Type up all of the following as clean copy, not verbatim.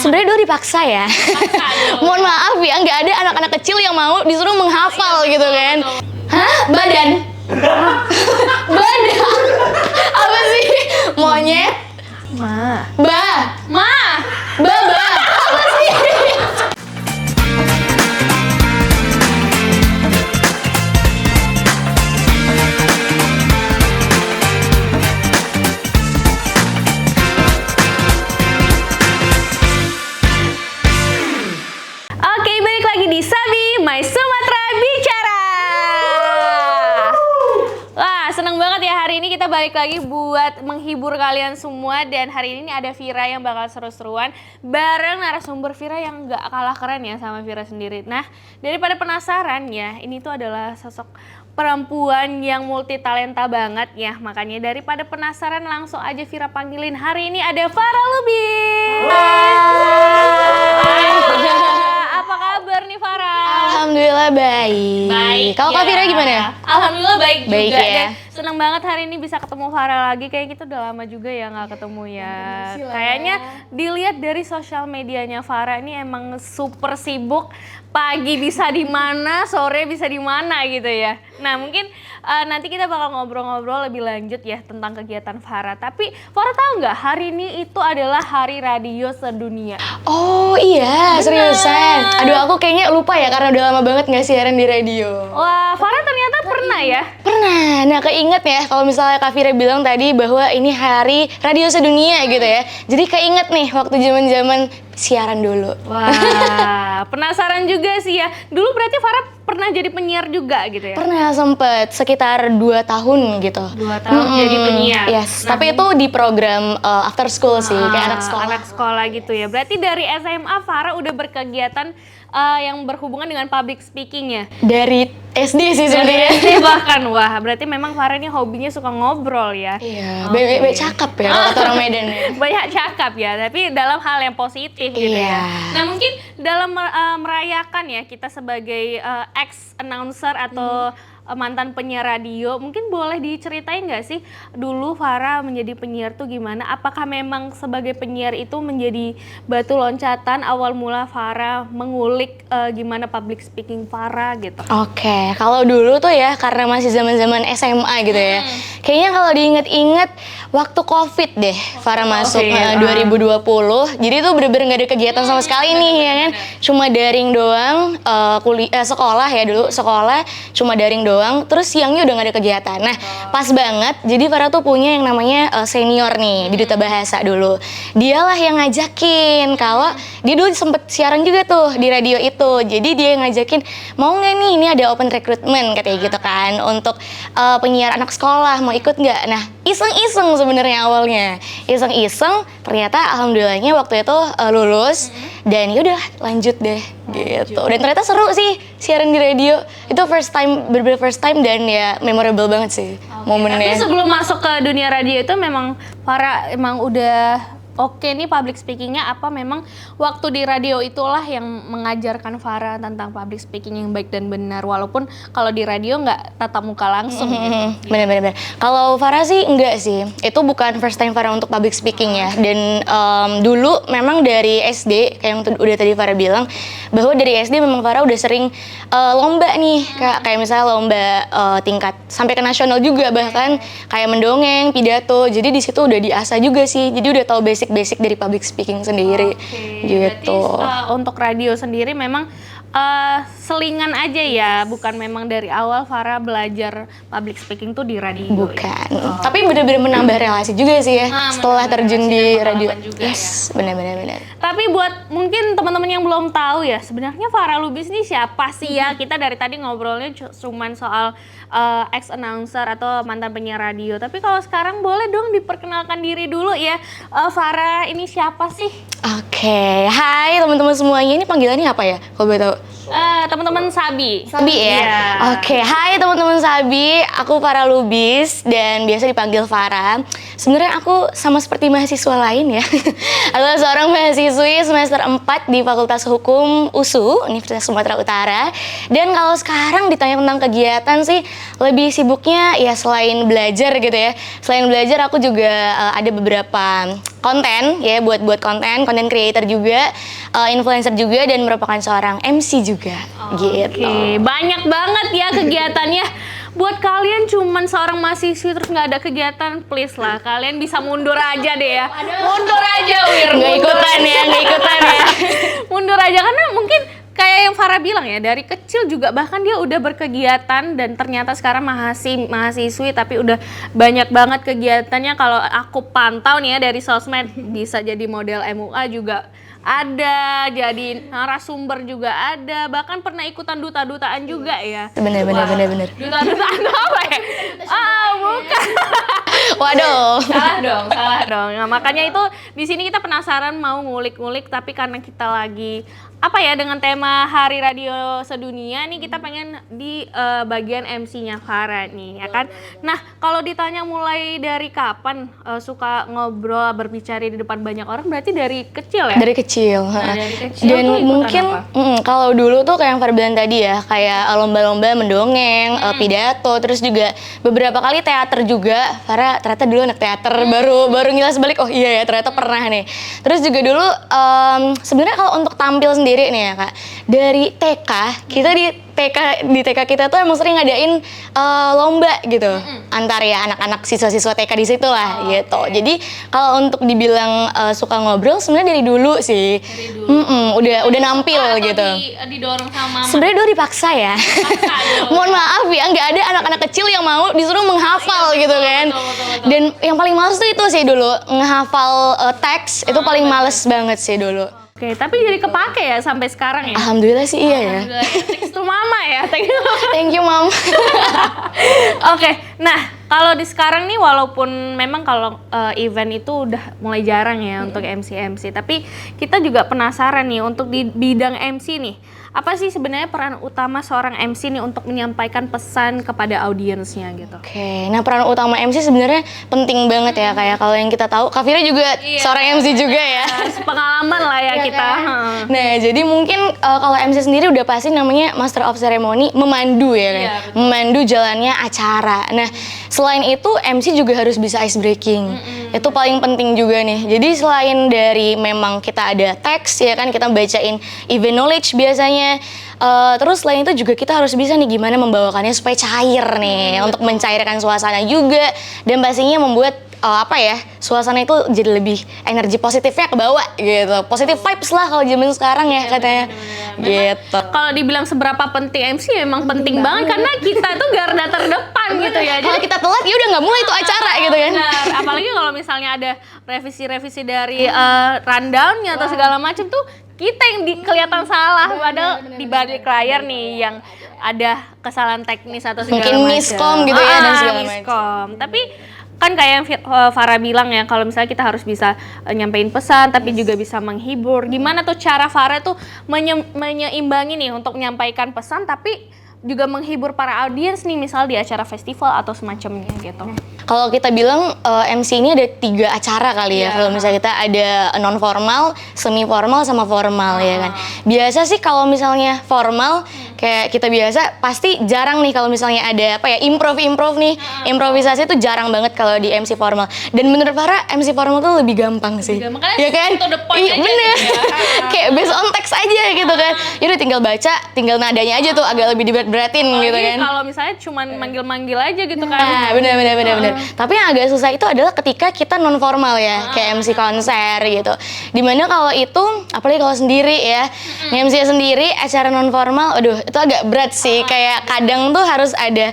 Sebenarnya dulu dipaksa ya. Mohon maaf ya, nggak ada anak-anak kecil yang mau disuruh menghafal gitu kan. Hah? Badan? Badan? Apa sih? Monyet? Ma. Ma? Baba? Apa sih? Oke, balik lagi di Sabi My Sumatera Bicara. Wah, seneng banget ya hari ini kita balik lagi buat menghibur kalian semua. Dan hari ini ada Vira yang bakal seru-seruan bareng narasumber Vira yang gak kalah keren ya sama Vira sendiri. Nah, daripada penasaran ya, ini tuh adalah sosok perempuan yang multi talenta banget ya. Makanya daripada penasaran langsung aja Vira panggilin. Hari ini ada Farah Lubis. Apa kabar nih Farah? Alhamdulillah baik. Kalau Kak Vira gimana? Alhamdulillah baik juga. Baik ya. Dan seneng banget hari ini bisa ketemu Farah lagi. Kayak kita udah lama juga ya nggak ketemu ya. Kayaknya dilihat dari sosial medianya Farah ini emang super sibuk. Pagi bisa di mana, sore bisa di mana gitu ya. Nah mungkin nanti kita bakal ngobrol-ngobrol lebih lanjut ya tentang kegiatan Farah. Tapi Farah tahu nggak hari ini itu adalah Hari Radio Sedunia. Oh iya, seriusan. Aduh aku kayaknya lupa ya karena udah lama banget nggak siaran di radio. Wah, Farah ternyata pernah ya? Pernah. Nah keinget ya kalau misalnya Kak Vira bilang tadi bahwa ini Hari Radio Sedunia gitu ya. Jadi keinget nih waktu zaman-zaman siaran dulu. Wah, penasaran juga sih ya. Dulu berarti Farah pernah jadi penyiar juga gitu ya? Pernah sempet sekitar 2 tahun gitu. 2 tahun jadi penyiar. Yes, tapi itu di program after school sih, kayak anak sekolah. Anak sekolah gitu ya. Berarti dari SMA Farah udah berkegiatan yang berhubungan dengan public speaking ya? Dari SD sih Dari sebenarnya. SD bahkan. Wah, berarti memang Farah ini hobinya suka ngobrol ya? Iya, bebek cakep ya kalau kata orang Medan. Banyak cakap ya, tapi dalam hal yang positif gitu ya. Iya. Nah mungkin dalam merayakan ya kita sebagai ex-announcer atau mantan penyiar radio, mungkin boleh diceritain nggak sih dulu Farah menjadi penyiar tuh gimana? Apakah memang sebagai penyiar itu menjadi batu loncatan awal mula Farah mengulik gimana public speaking Farah gitu? Oke, kalau dulu tuh ya karena masih zaman-zaman SMA gitu ya. Kayaknya kalau diinget-inget waktu Covid deh Farah masuk 2020. Jadi tuh bener-bener nggak ada kegiatan sama sekali nih ya kan. Cuma daring doang, sekolah ya dulu, sekolah cuma daring doang. Terus siangnya udah gak ada kegiatan. Nah pas banget, jadi Farah tuh punya yang namanya senior nih di Duta Bahasa dulu. Dialah yang ngajakin, kalau dia dulu sempet siaran juga tuh di radio itu. Jadi dia yang ngajakin, mau gak nih ini ada open recruitment katanya gitu kan, untuk penyiar anak sekolah, mau ikut gak? Nah iseng-iseng sebenarnya awalnya, iseng-iseng ternyata alhamdulillahnya waktu itu lulus. Dan yaudah lanjut deh gitu. Dan ternyata seru sih siaran di radio. Itu first time, bener-bener first time dan ya memorable banget sih momennya. Tapi sebelum masuk ke dunia radio itu memang Farah emang udah oke nih public speakingnya, apa memang waktu di radio itulah yang mengajarkan Farah tentang public speaking yang baik dan benar, walaupun kalau di radio nggak tatap muka langsung gitu. Bener-bener. Kalau Farah sih enggak sih, itu bukan first time Farah untuk public speaking ya. Dan dulu memang dari SD, kayak yang udah tadi Farah bilang, bahwa dari SD memang Farah udah sering lomba nih, kayak misalnya lomba tingkat sampai ke nasional juga, bahkan kayak mendongeng, pidato. Jadi di situ udah diasah juga sih, jadi udah tahu basic dari public speaking sendiri gitu. Berarti untuk radio sendiri memang selingan aja ya, bukan memang dari awal Farah belajar public speaking tuh di radio. Bukan, tapi benar-benar menambah relasi juga sih ya setelah terjun di radio. Juga, yes, benar-benar. Tapi buat mungkin teman-teman yang belum tahu ya, sebenarnya Farah Lubis ini siapa sih ya? Kita dari tadi ngobrolnya cuman soal ex-announcer atau mantan penyiar radio. Tapi kalau sekarang boleh dong diperkenalkan diri dulu ya. Farah ini siapa sih? Oke, hai teman-teman semuanya. Ini panggilannya apa ya? Kalau boleh tahu? Teman-teman Sabi. Sabi ya? Iya. Oke, hai teman-teman Sabi. Aku Farah Lubis dan biasa dipanggil Farah. Sebenarnya aku sama seperti mahasiswa lain ya. Adalah seorang mahasiswi semester 4 di Fakultas Hukum USU, Universitas Sumatera Utara. Dan kalau sekarang ditanya tentang kegiatan sih, lebih sibuknya ya selain belajar gitu ya. Selain belajar aku juga ada beberapa konten ya, buat konten creator juga, influencer juga, dan merupakan seorang MC juga gitu. Oke, banyak banget ya kegiatannya. Buat kalian cuman seorang mahasiswi terus nggak ada kegiatan, please lah, kalian bisa mundur aja deh ya. Mundur aja, Wir. Nggak ikutan ya. Mundur aja, karena mungkin kayak yang Farah bilang ya, dari kecil juga bahkan dia udah berkegiatan dan ternyata sekarang mahasiswi tapi udah banyak banget kegiatannya. Kalau aku pantau nih ya dari sosmed, bisa jadi model MUA juga ada, jadi narasumber juga ada, bahkan pernah ikutan duta-dutaan juga ya. Bener. Duta-dutaan itu apa ya? Bukan. Waduh. Salah dong. Nah, makanya itu di sini kita penasaran mau ngulik-ngulik, tapi karena kita lagi dengan tema Hari Radio Sedunia nih, kita pengen di bagian MC-nya Farah nih, ya kan? Nah, kalau ditanya mulai dari kapan suka ngobrol, berbicara di depan banyak orang, berarti dari kecil ya? Dari kecil. Dari kecil Dan tuh mungkin kalau dulu tuh kayak yang Farah bilang tadi ya, kayak lomba-lomba mendongeng, pidato, terus juga beberapa kali teater juga. Farah ternyata dulu anak teater, baru ngilas balik, oh iya ya ternyata pernah nih. Terus juga dulu sebenarnya kalau untuk tampil sendiri nih ya Kak, dari TK kita di TK kita tuh emang sering ngadain lomba gitu antar ya anak-anak siswa-siswa TK di situ lah gitu. Jadi kalau untuk dibilang suka ngobrol sebenarnya dari dulu sih. Udah nampil gitu. Didorong sama mama. Sebenarnya dulu dipaksa ya. Mohon maaf ya, nggak ada anak-anak kecil yang mau disuruh menghafal gitu kan. Betul. Dan yang paling males tuh itu sih dulu, menghafal teks itu paling males banget sih dulu. Oke, tapi jadi kepake ya sampai sekarang ya? Alhamdulillah sih iya ya. Thanks to mama ya. Thank you mom. Oke, nah kalau di sekarang nih, walaupun memang kalau event itu udah mulai jarang ya untuk MC, tapi kita juga penasaran nih untuk di bidang MC nih. Apa sih sebenarnya peran utama seorang MC nih untuk menyampaikan pesan kepada audiensnya gitu? Oke, nah peran utama MC sebenarnya penting banget ya, kayak kalau yang kita tahu, Kak Fira juga seorang MC juga ya. Pengalaman lah ya kita. Nah, jadi mungkin kalau MC sendiri udah pasti namanya Master of Ceremony, memandu ya kan, memandu jalannya acara. Nah, selain itu MC juga harus bisa ice breaking. Itu paling penting juga nih. Jadi selain dari memang kita ada teks ya kan, kita bacain event knowledge biasanya. Terus selain itu juga kita harus bisa nih gimana membawakannya supaya cair nih, untuk mencairkan suasana juga, dan pastinya membuat suasana itu jadi lebih energi positifnya ke bawah gitu. Positive vibes lah kalau zaman sekarang ya katanya. Gitu. Kalau dibilang seberapa penting MC memang penting banget karena kita tuh garda terdepan gitu ya. Kalau kita telat ya udah nggak mulai itu acara gitu kan. Benar. Apalagi kalau misalnya ada revisi dari rundown-nya atau segala macam tuh, kita yang kelihatan salah, padahal di balik layar nih yang ada kesalahan teknis atau segala macam. Mungkin miskom gitu ya dan segala macam. Tapi kan kayak yang Farah bilang ya, kalau misalnya kita harus bisa nyampein pesan tapi juga bisa menghibur. Gimana tuh cara Farah tuh menyeimbangi nih untuk menyampaikan pesan tapi juga menghibur para audiens nih, misal di acara festival atau semacamnya gitu. Kalau kita bilang MC ini ada 3 acara kali ya. Kalau misalnya kita ada non formal, semi formal sama formal ya kan. Biasa sih kalau misalnya formal kayak kita biasa pasti jarang nih kalau misalnya ada improv nih. Improvisasi itu jarang banget kalau di MC formal. Dan menurut Farah MC formal tuh lebih gampang sih. Ya kan? Iya bener. Kayak based on text aja gitu kan. Yaudah tinggal baca, tinggal nadanya aja tuh agak lebih diberat-beratin gitu kan. Kalau misalnya cuman manggil-manggil aja gitu kan. Nah, bener. Tapi yang agak susah itu adalah ketika kita non formal ya, kayak MC konser gitu. Dimana kalau itu, apalagi kalau sendiri ya, MC sendiri acara non formal, aduh itu agak berat sih. Kayak kadang tuh harus ada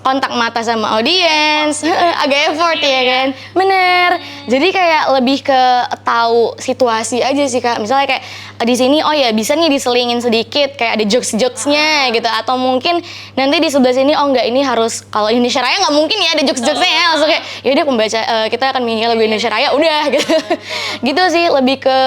kontak mata sama audiens, agak effort ya kan. Bener. Jadi kayak lebih ke tahu situasi aja sih Kak. Misalnya kayak di sini oh ya bisa nih diselingin sedikit kayak ada jokes-jokesnya gitu, atau mungkin nanti di sebelah sini oh enggak ini harus, kalau Indonesia Raya nggak mungkin ya ada jokes-jokesnya ya, langsung kayak yaudah pembaca kita akan menyanyi lagu Indonesia Raya udah gitu. Gitu sih, lebih ke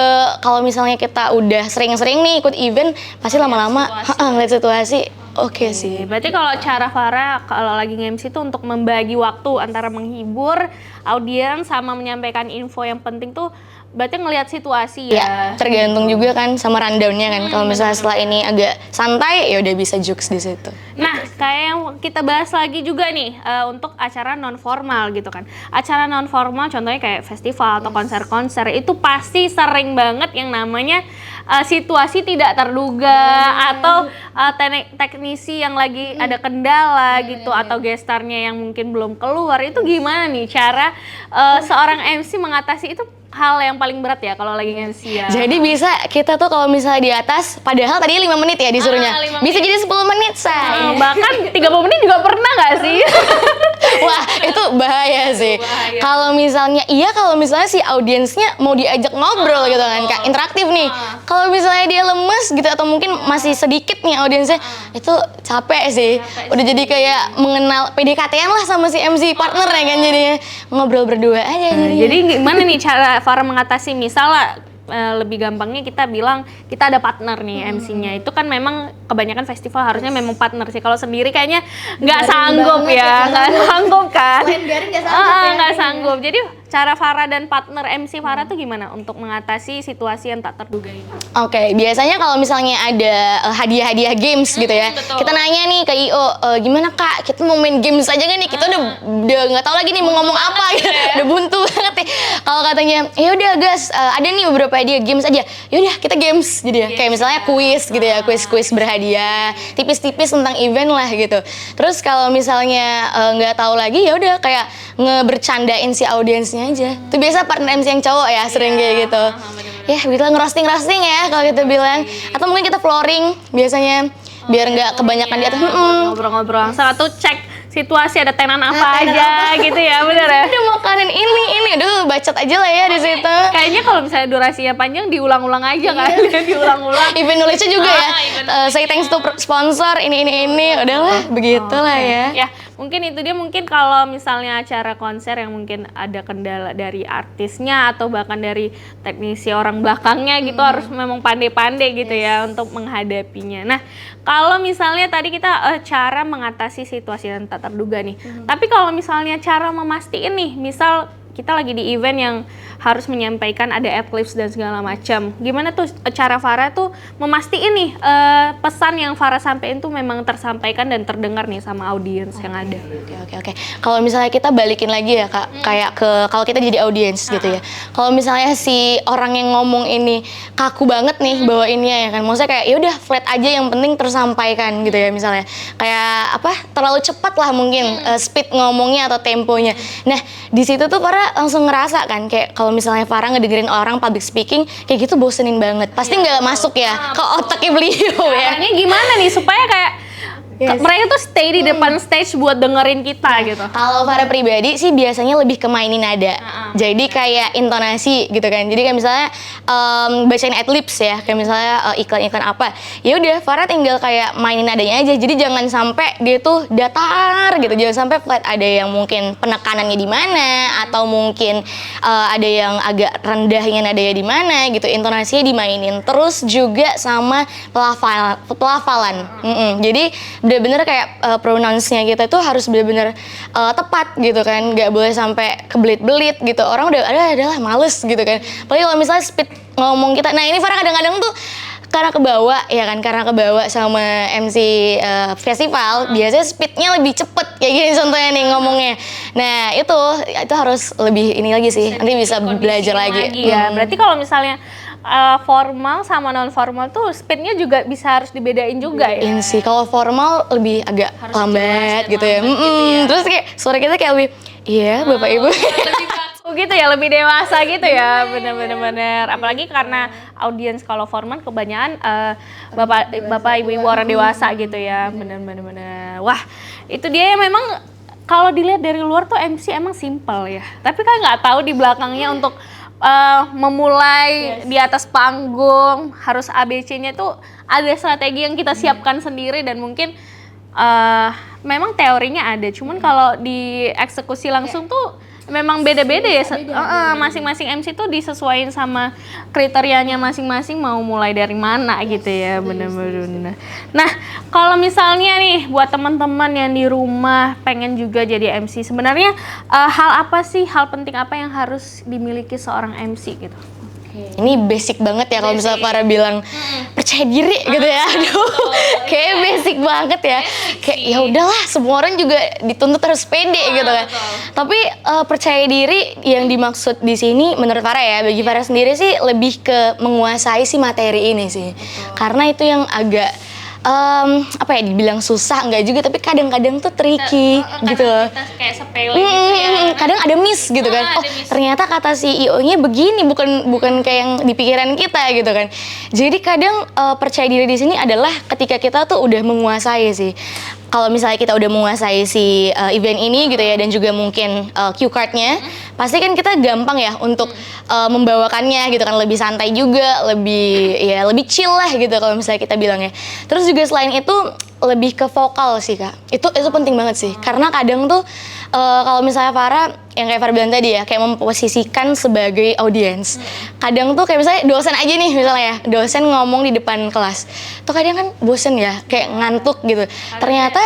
kalau misalnya kita udah sering-sering nih ikut event pasti lama-lama ngeliat situasi. Oke sih. Berarti kalau cara Farah kalau lagi nge-MC itu untuk membagi waktu antara menghibur audiens sama menyampaikan info yang penting tuh berarti ngelihat situasi ya. Ya, tergantung juga kan sama rundown-nya kan. Kalau misalnya setelah ini agak santai ya udah bisa jokes di situ. Nah, kayak yang kita bahas lagi juga nih untuk acara non formal gitu kan. Acara non formal contohnya kayak festival atau konser-konser itu pasti sering banget yang namanya situasi tidak terduga atau teknisi yang lagi ada kendala gitu atau gestarnya yang mungkin belum keluar. Itu gimana nih cara seorang MC mengatasi itu? Hal yang paling berat ya kalau lagi MC ya. Jadi bisa kita tuh kalau misalnya di atas, padahal tadi 5 menit ya disuruhnya. 5 bisa jadi 10 menit, say. Bahkan 30 menit juga pernah nggak sih? Wah, itu bahaya sih. Kalau misalnya si audiensnya mau diajak ngobrol gitu kan, Kak, interaktif nih. Kalau misalnya dia lemes gitu atau mungkin masih sedikit nih audiensnya, itu capek sih. Udah jadi kayak mengenal PDKT-an lah sama si MC partner ya kan jadinya. Ngobrol berdua aja jadinya. Jadi gimana nih cara Farah mengatasi misalnya lebih gampangnya kita bilang kita ada partner nih MC-nya itu kan memang kebanyakan festival harusnya memang partner sih. Kalau sendiri kayaknya nggak sanggup ya, nggak sanggup kan? Selain garing nggak sanggup ya. Nggak sanggup. Jadi cara Farah dan partner MC Farah tuh gimana untuk mengatasi situasi yang tak terduga ini? Oke, biasanya kalau misalnya ada hadiah-hadiah games gitu ya, betul. kita nanya nih ke IO, gimana Kak, kita mau main games aja nggak nih? Kita udah nggak tahu lagi nih mau ngomong apa gitu, udah buntu banget nih. Kalau katanya, ya udah guys, ada nih beberapa hadiah games aja, yaudah kita games, jadi kayak misalnya kuis gitu ya, kuis berhadiah, tipis-tipis tentang event lah gitu. Terus kalau misalnya nggak tahu lagi, ya udah kayak ngebercandain si audiensnya aja. Itu biasa partner MC yang cowok ya, sering kayak gitu. Ya, bisa ngerosting ya kalau kita bilang. Atau mungkin kita flooring biasanya biar nggak kebanyakan di atas. Ngobrol-ngobrol langsung atau cek situasi ada tenan apa aja gitu ya, bener ya? Udah makanin ini, aduh bacot aja lah ya di situ. Kayaknya kalau misalnya durasinya panjang diulang-ulang aja kan, diulang-ulang. Event knowledge juga ya, say thanks to sponsor, ini, udahlah begitulah ya. Ya, mungkin itu dia mungkin kalau misalnya acara konser yang mungkin ada kendala dari artisnya atau bahkan dari teknisi orang belakangnya gitu harus memang pandai-pandai gitu ya untuk menghadapinya. Nah, kalau misalnya tadi kita cara mengatasi situasi yang tak terduga nih. Tapi kalau misalnya cara memastikan nih, misal kita lagi di event yang harus menyampaikan ada adlibs dan segala macam. Gimana tuh cara Farah tuh memastikan nih pesan yang Farah sampaikan tuh memang tersampaikan dan terdengar nih sama audiens yang ada. Oke. Kalau misalnya kita balikin lagi ya Kak, kayak ke kalau kita jadi audiens gitu ya. Kalau misalnya si orang yang ngomong ini kaku banget nih bawainnya ya kan. Maksudnya kayak ya udah flat aja yang penting tersampaikan gitu ya misalnya. Kayak apa? Terlalu cepat lah mungkin speed ngomongnya atau temponya. Nah, di situ tuh Farah langsung ngerasa kan kayak kalau misalnya Farah ngedengerin orang public speaking kayak gitu bosenin banget. Pasti nggak masuk ya ke otaknya beliau ya. Caranya gimana nih supaya kayak mereka tuh stay di depan stage buat dengerin kita gitu. Kalau Farah pribadi sih biasanya lebih ke mainin nada. Jadi kayak intonasi gitu kan. Jadi kayak misalnya bacain adlibs ya, kayak misalnya iklan-iklan apa. Ya udah Farah tinggal kayak mainin nadanya aja. Jadi jangan sampai dia tuh datar gitu. Jangan sampai flat, ada yang mungkin penekanannya di mana atau mungkin ada yang agak rendahnya nadanya di mana gitu. Intonasinya dimainin. Terus juga sama pelafalan. Jadi bener-bener kayak pronounce-nya kita tuh harus bener-bener tepat gitu kan, nggak boleh sampai kebelit-belit gitu. Orang udah adalah males gitu kan. Apalagi kalau misalnya speed ngomong kita. Nah ini Farah kadang-kadang tuh karena kebawa sama MC festival, biasanya speednya lebih cepet kayak gini contohnya nih ngomongnya. Nah itu harus lebih ini lagi sih, nanti bisa belajar lagi ya. Berarti kalau misalnya formal sama non formal tuh speednya juga bisa harus dibedain juga ya. Iya sih, kalau formal lebih agak harus lambat gitu ya. Terus kayak suara kita kayak lebih Bapak Ibu. Gitu ya, lebih dewasa gitu ya, bener-bener. Apalagi karena audiens kalau formal kebanyakan bapak ibu orang dewasa gitu ya, bener-bener. Wah, itu dia memang kalau dilihat dari luar tuh MC emang simple ya. Tapi kan nggak tahu di belakangnya untuk memulai di atas panggung harus ABC-nya tuh ada strategi yang kita siapkan sendiri dan mungkin memang teorinya ada, cuman kalau di eksekusi langsung tuh memang beda-beda ya. Masing-masing MC tuh disesuaikan sama kriterianya masing-masing mau mulai dari mana gitu ya, bener-bener. Nah, kalau misalnya nih buat teman-teman yang di rumah pengen juga jadi MC, sebenarnya hal penting apa yang harus dimiliki seorang MC gitu? Ini basic banget ya kalau misalnya para bilang percaya diri gitu ya. Aduh, kayak basic banget ya. Kayak ya udahlah, semua orang juga dituntut harus pede gitu kan. Tapi percaya diri yang dimaksud di sini menurut Farah ya, bagi Farah sendiri sih lebih ke menguasai si materi ini sih. Karena itu yang agak apa ya, dibilang susah enggak juga, tapi kadang-kadang tuh tricky gitu. Kita kayak sepele gitu ya. Kadang ada miss gitu kan. Oh, ternyata kata CEO-nya begini, bukan kayak yang di pikiran kita gitu kan. Jadi kadang percaya diri di sini adalah ketika kita tuh udah menguasai sih. Kalau misalnya kita udah menguasai si event ini gitu ya, dan juga mungkin cue card-nya, pasti kan kita gampang ya untuk membawakannya gitu kan, lebih santai juga, lebih chill lah gitu kalau misalnya kita bilangnya. Terus juga selain itu lebih ke vokal sih Kak. Itu penting banget sih. Karena kadang tuh kalau misalnya Farah yang kayak Farah bilang tadi ya, kayak memposisikan sebagai audiens. Kadang tuh kayak misalnya dosen aja nih misalnya ya, dosen ngomong di depan kelas. Tuh kadang kan bosen ya, kayak ngantuk gitu. Ternyata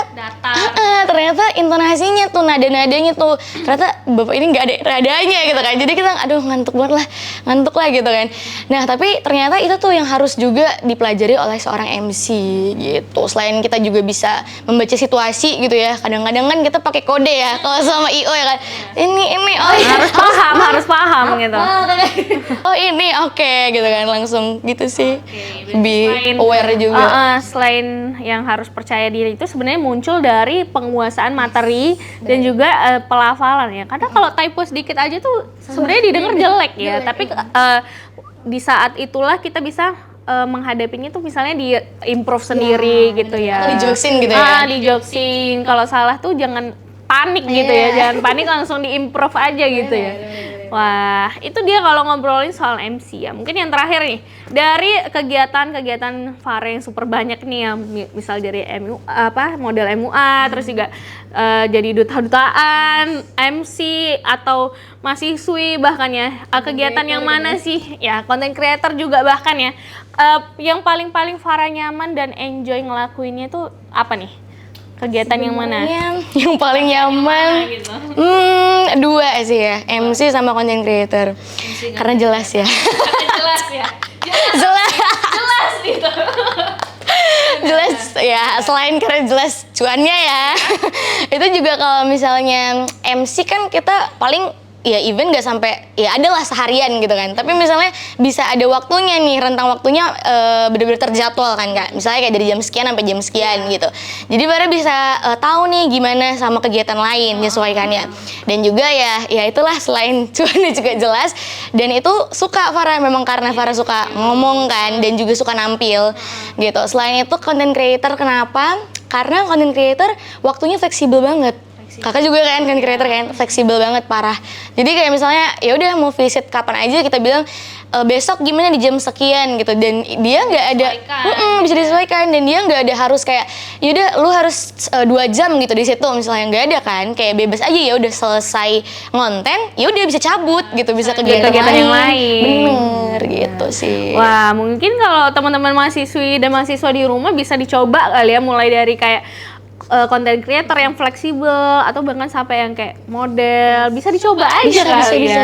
intonasinya tuh, nada-nadanya tuh, ternyata Bapak ini nggak ada nadanya gitu kan. Jadi kita aduh ngantuk lah gitu kan. Nah, tapi ternyata itu tuh yang harus juga dipelajari oleh seorang MC gitu. Selain kita juga bisa membaca situasi gitu ya. Kadang-kadang kan kita pakai kode ya kalau sama IO ya kan. Ini Harus paham gitu. Oh ini oke gitu kan, langsung gitu sih. Lebih aware juga. Selain yang harus percaya diri itu sebenarnya muncul dari penguasaan materi dan juga pelafalan ya. Kadang kalau typo sedikit aja tuh sebenarnya didengar jelek ya. Tapi di saat itulah kita bisa menghadapinya tuh misalnya di improve sendiri gitu ya. Dijoksin gitu ya. Dijoksin. Kalau salah tuh jangan panik gitu ya, jangan panik, langsung di-improve aja gitu ya. Wah, itu dia kalau ngobrolin soal MC ya. Mungkin yang terakhir nih, dari kegiatan-kegiatan Farah yang super banyak nih ya, misal dari model MUA, terus juga jadi duta-dutaan, MC atau mahasiswi bahkan ya. Kegiatan yang mana sih? Ya, content creator juga bahkan ya. Yang paling Farah nyaman dan enjoy ngelakuinnya tuh apa nih? Kegiatan yang mana? Yang paling nyaman dua sih ya, MC sama content creator. Karena jelas ya. Jelas gitu. Jelas ya, selain karena jelas cuannya ya. Itu juga kalau misalnya MC kan kita paling ya event nggak sampai, ya adalah seharian gitu kan. Tapi misalnya bisa ada waktunya nih, rentang waktunya bener-bener terjadwal kan Kak. Misalnya kayak dari jam sekian sampai jam sekian gitu. Jadi Farah bisa tahu nih gimana sama kegiatan lain, menyesuaikannya. Dan juga ya itulah, selain cuannya juga jelas. Dan itu suka Farah, memang karena Farah suka ngomong kan, dan juga suka nampil gitu. Selain itu content creator, kenapa? Karena content creator waktunya fleksibel banget. Kakak juga kan creator kan, fleksibel banget parah. Jadi kayak misalnya ya udah mau visit kapan aja, kita bilang besok gimana di jam sekian gitu, dan dia nggak ada bisa disesuaikan, dan dia nggak ada harus kayak yaudah lu harus 2 jam gitu di situ misalnya, nggak ada kan, kayak bebas aja, ya udah selesai ngonten ya udah bisa cabut gitu, bisa kegiatan yang lain. Bener gitu sih. Wah, mungkin kalau teman-teman mahasiswi dan mahasiswa di rumah bisa dicoba kali ya, mulai dari kayak content creator yang fleksibel atau bahkan sampai yang kayak model, bisa dicoba aja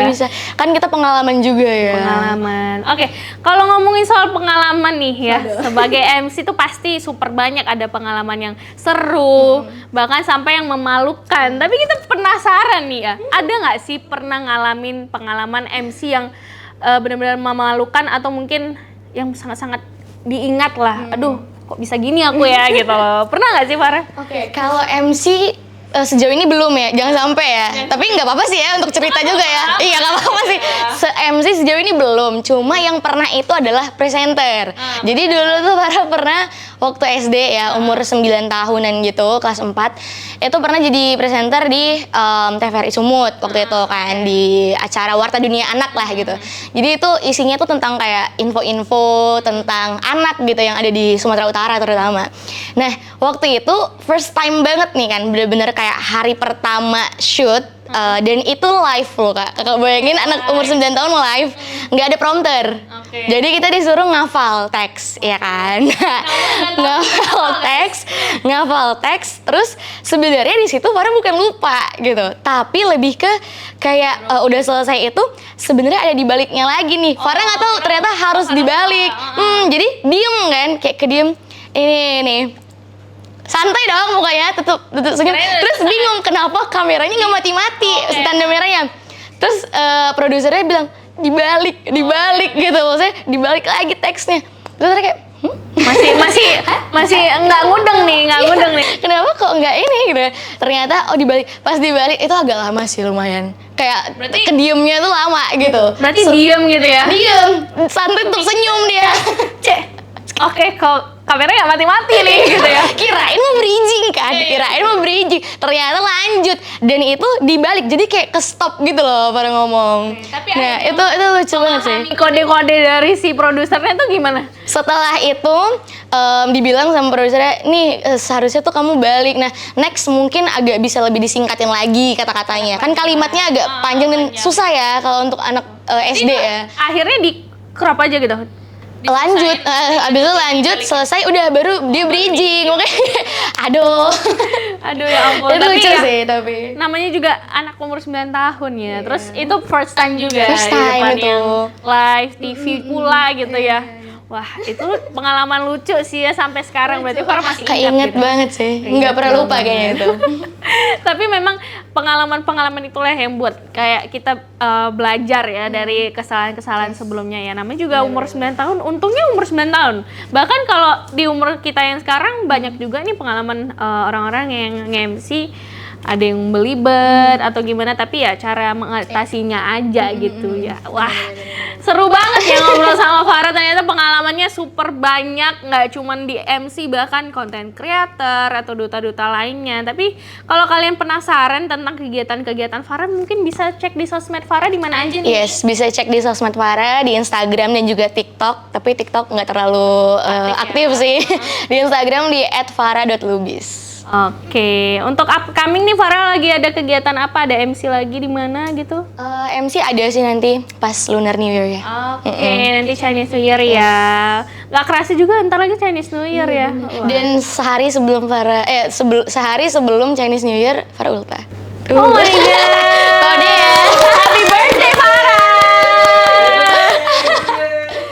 bisa. Kan kita pengalaman juga ya. Pengalaman. Oke, kalau ngomongin soal pengalaman nih ya, sebagai MC tuh pasti super banyak ada pengalaman yang seru, bahkan sampai yang memalukan. Tapi kita penasaran nih ya, ada nggak sih pernah ngalamin pengalaman MC yang benar-benar memalukan atau mungkin yang sangat-sangat diingat lah. Aduh, kok bisa gini aku ya gitu loh. Pernah nggak sih Farah? Kalau MC sejauh ini belum ya, jangan sampai ya. Tapi nggak apa-apa sih ya untuk cerita juga ya. Iya, nggak apa-apa sih. MC sejauh ini belum. Cuma yang pernah itu adalah presenter. Jadi dulu tuh Farah pernah waktu SD ya, umur 9 tahunan gitu, kelas 4. Itu pernah jadi presenter di TVRI Sumut waktu itu kan, di acara Warta Dunia Anak lah gitu. Jadi itu isinya tuh tentang kayak info-info tentang anak gitu yang ada di Sumatera Utara terutama. Nah, waktu itu first time banget nih kan, bener-bener kayak hari pertama shoot Dan itu live loh kak. Kakak bayangin anak umur 9 tahun live, nggak ada prompter. Jadi kita disuruh ngafal teks, ya kan? ngafal teks. Terus sebenarnya di situ Farah bukan lupa gitu, tapi lebih ke kayak udah selesai itu sebenarnya ada di baliknya lagi nih. Farah nggak tahu ternyata harus dibalik. Jadi diem kan, kayak kediem. Ini nih. Santai dong mukanya, tutup senyum. Terus bingung kenapa kameranya nggak mati-mati, tanda merahnya. Terus produsernya bilang dibalik gitu, maksudnya dibalik lagi teksnya. Terus kayak masih nggak ngudeng nih. Kenapa kok nggak ini gitu? Ternyata dibalik, pas dibalik itu agak lama sih lumayan. Kayak kediemnya tuh lama gitu. Berarti diem gitu ya? Diem, santai tutup senyum dia. Oke, kok kameranya nggak mati-mati nih gitu ya? Kirain mau bridging kan, ternyata lanjut dan itu dibalik jadi kayak ke stop gitu loh pada ngomong. Nah itu lucu banget sih. Kode-kode dari si produsernya tuh gimana? Setelah itu dibilang sama produsernya, nih seharusnya tuh kamu balik. Nah next mungkin agak bisa lebih disingkatin lagi kata-katanya. Kan kalimatnya agak panjang dan susah ya kalau untuk anak SD ya. Akhirnya di crop aja gitu? Lanjut, abis itu lanjut, selesai udah baru dia bridging. Aduh ya ampun. Itu lucu ya, sih tapi namanya juga anak umur 9 tahun ya. Terus itu first time juga. First time itu. Live TV pula gitu ya. Wah, itu pengalaman lucu sih ya sampai sekarang. Berarti Farah masih keinget gitu. Banget sih, nggak pernah lupa kayaknya itu. Tapi memang pengalaman-pengalaman itulah yang buat kayak kita belajar ya dari kesalahan-kesalahan sebelumnya ya. Namanya juga umur 9 tahun, untungnya umur 9 tahun. Bahkan kalau di umur kita yang sekarang banyak juga nih pengalaman orang-orang yang nge-MC, ada yang belibet atau gimana, tapi ya cara mengatasinya aja gitu ya. Wah, seru banget ya ngobrol sama Farah. Ternyata pengalamannya super banyak, nggak cuman di MC, bahkan konten creator atau duta-duta lainnya. Tapi kalau kalian penasaran tentang kegiatan-kegiatan Farah, mungkin bisa cek di sosmed Farah di mana aja nih? Yes, bisa cek di sosmed Farah, di Instagram dan juga TikTok. Tapi TikTok nggak terlalu aktif sih. Di Instagram di @farah.lubis. Oke, untuk upcoming nih Farah lagi ada kegiatan apa? Ada MC lagi di mana gitu? MC ada sih nanti pas Lunar New Year ya. Oke, nanti Chinese New Year ya. Gak kerasa juga ntar lagi Chinese New Year ya. Dan sehari sebelum sehari sebelum Chinese New Year Farah ultah. Oh my god. Kode ya. Happy birthday Farah.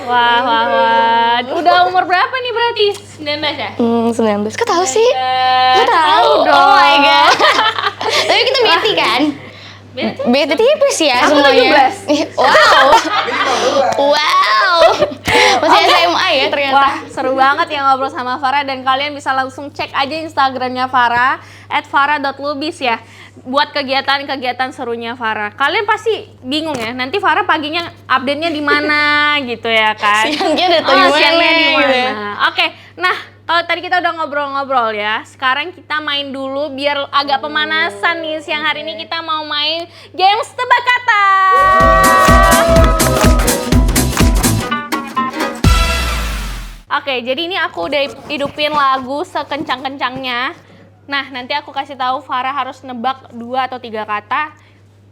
Wah. Udah umur berapa nih berarti? 19 ya? 19. Kok tahu sih? Kok Tahu dong. Oh my god. Tapi kita beti kan? Beti tipis ya aku semuanya. 17. Wow. Masih SMA ya ternyata. Wah, seru banget ya ngobrol sama Farah, dan kalian bisa langsung cek aja Instagramnya Farah @farah.lubis ya. Buat kegiatan-kegiatan serunya Farah. Kalian pasti bingung ya, nanti Farah paginya update-nya di mana gitu ya kan? Siangnya Siangnya di mana? gitu. Oke, nah kalau tadi kita udah ngobrol-ngobrol ya, sekarang kita main dulu biar agak pemanasan nih. Siang hari ini kita mau main games tebak kata. Oke, jadi ini aku udah hidupin lagu sekencang-kencangnya. Nah, nanti aku kasih tahu Farah harus nebak 2 atau 3 kata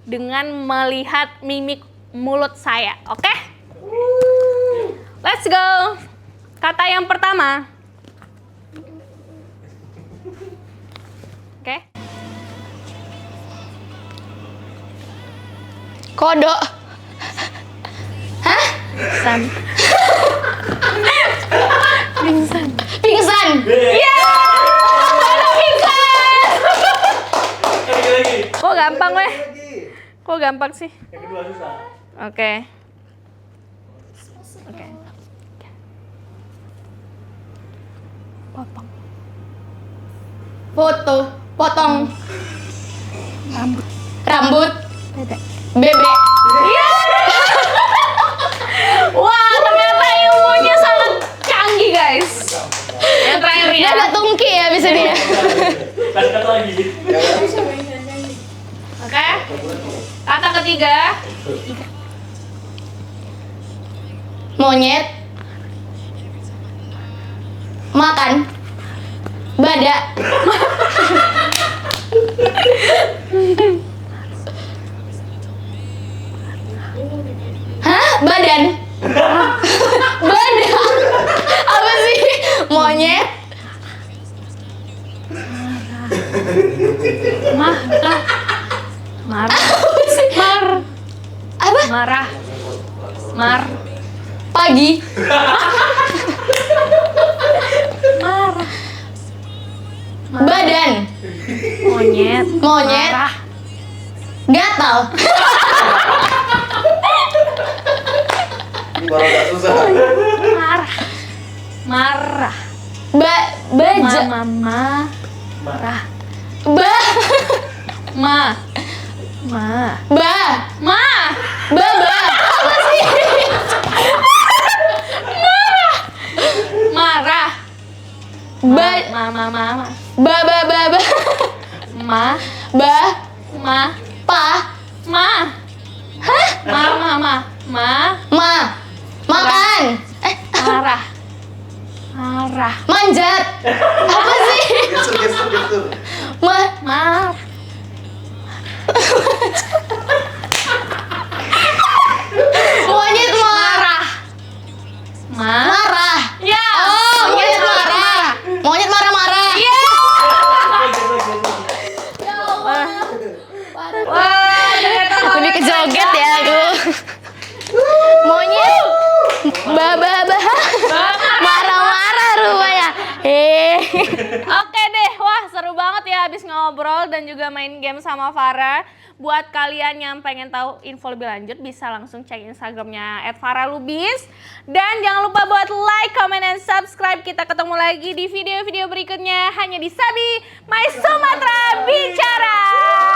dengan melihat mimik mulut saya, oke? Let's go. Kata yang pertama. Oke. Kodok. Hah? Pingsan. Kok gampang weh? Kok gampang sih? Yang kedua susah. Oke. Potong. Rambut. Bebek. Wah, ternyata ilmunya sangat canggih guys. Yang terakhir Dia ya. ada tungki ya bisa dia. Kasih kata lagi. Oke. Kata ketiga. Monyet. Makan. Badak. Marah. Apa? Marah. Pagi. Marah. Badan. Monyet. Marah. Gatal. Ini baru agak susah. Marah. Baja. Marah. Ba. Baba. Apa sih? Marah. Ba. Pa. Makan. Marah. Manjat. Apa sih? Gestur. Marah. Monyet marah. Marah. Ya. Oh, monyet marah. Monyet marah-marah. Iya. Wah, ternyata Lebih ke joget ya aku. Monyet. Marah-marah rupanya. Oke deh, wah seru banget ya habis ngobrol dan juga main game sama Farah. Buat kalian yang pengen tahu info lebih lanjut bisa langsung cek Instagramnya @faralubis. Dan jangan lupa buat like, comment, dan subscribe. Kita ketemu lagi di video-video berikutnya hanya di Sabi My Sumatera Bicara.